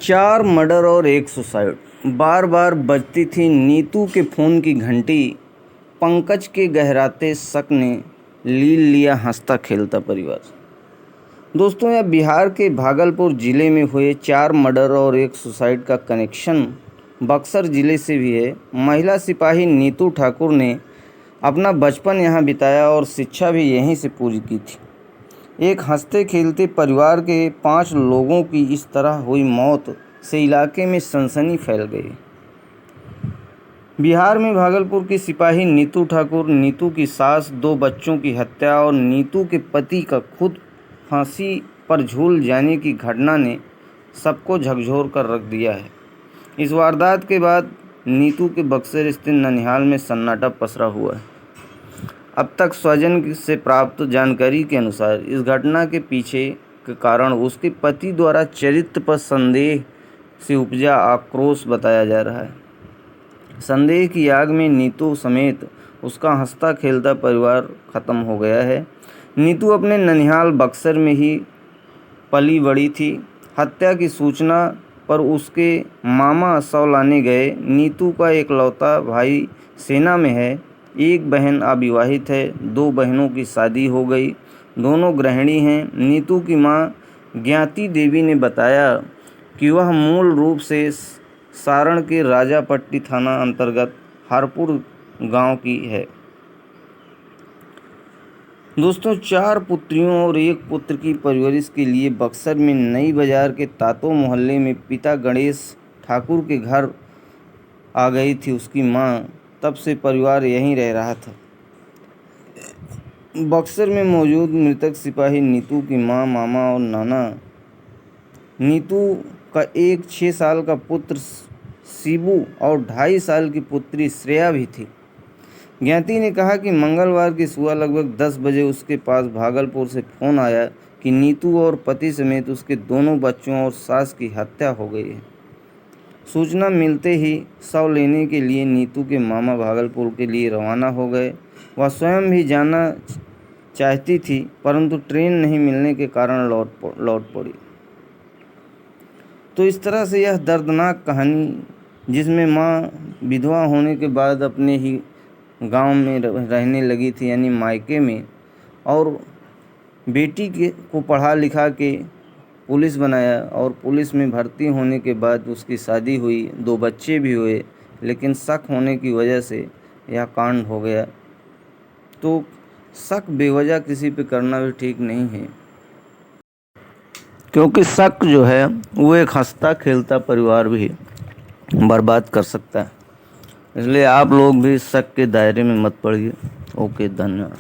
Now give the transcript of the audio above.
4 murder और 1 suicide. बार बार बजती थी नीतू के फ़ोन की घंटी। पंकज के गहराते शक ने लील लिया हंसता खेलता परिवार। दोस्तों, यह बिहार के भागलपुर ज़िले में हुए 4 मर्डर और 1 सुसाइड का कनेक्शन बक्सर ज़िले से भी है। महिला सिपाही नीतू ठाकुर ने अपना बचपन यहाँ बिताया और शिक्षा भी यहीं से पूरी की थी। एक हंसते खेलते परिवार के 5 लोगों की इस तरह हुई मौत से इलाके में सनसनी फैल गई। बिहार में भागलपुर की सिपाही नीतू ठाकुर, नीतू की सास, 2 बच्चों की हत्या और नीतू के पति का खुद फांसी पर झूल जाने की घटना ने सबको झकझोर कर रख दिया है। इस वारदात के बाद नीतू के बक्सर स्थित ननिहाल में सन्नाटा पसरा हुआ है। अब तक स्वजन से प्राप्त जानकारी के अनुसार इस घटना के पीछे के कारण उसके पति द्वारा चरित्र पर संदेह से उपजा आक्रोश बताया जा रहा है। संदेह की आग में नीतू समेत उसका हंसता खेलता परिवार खत्म हो गया है। नीतू अपने ननिहाल बक्सर में ही पली बड़ी थी। हत्या की सूचना पर उसके मामा शव लाने गए। नीतू का एकलौता भाई सेना में है, एक बहन अविवाहित है, 2 बहनों की शादी हो गई, दोनों गृहिणी हैं। नीतू की मां ज्ञाति देवी ने बताया कि वह मूल रूप से सारण के राजापट्टी थाना अंतर्गत हरपुर गांव की है। दोस्तों, 4 पुत्रियों और 1 पुत्र की परवरिश के लिए बक्सर में नई बाजार के तातो मोहल्ले में पिता गणेश ठाकुर के घर आ गई थी उसकी मां। तब से परिवार यहीं रह रहा था। बक्सर में मौजूद मृतक सिपाही नीतू की मां, मामा और नाना। नीतू का एक 6 साल का पुत्र शिबू और 2.5 साल की पुत्री श्रेया भी थी। ज्ञाति ने कहा कि मंगलवार की सुबह लगभग 10 बजे उसके पास भागलपुर से फ़ोन आया कि नीतू और पति समेत उसके दोनों बच्चों और सास की हत्या हो गई है। सूचना मिलते ही शव लेने के लिए नीतू के मामा भागलपुर के लिए रवाना हो गए। वह स्वयं भी जाना चाहती थी, परंतु ट्रेन नहीं मिलने के कारण लौट पड़ी। तो इस तरह से यह दर्दनाक कहानी, जिसमें माँ विधवा होने के बाद अपने ही गांव में रहने लगी थी, यानी मायके में, और बेटी को पढ़ा लिखा के पुलिस बनाया और पुलिस में भर्ती होने के बाद उसकी शादी हुई, 2 बच्चे भी हुए, लेकिन शक होने की वजह से यह कांड हो गया। तो शक बेवजह किसी पे करना भी ठीक नहीं है, क्योंकि शक जो है वो एक हंसता खेलता परिवार भी बर्बाद कर सकता है। इसलिए आप लोग भी शक के दायरे में मत पड़िए। ओके, धन्यवाद।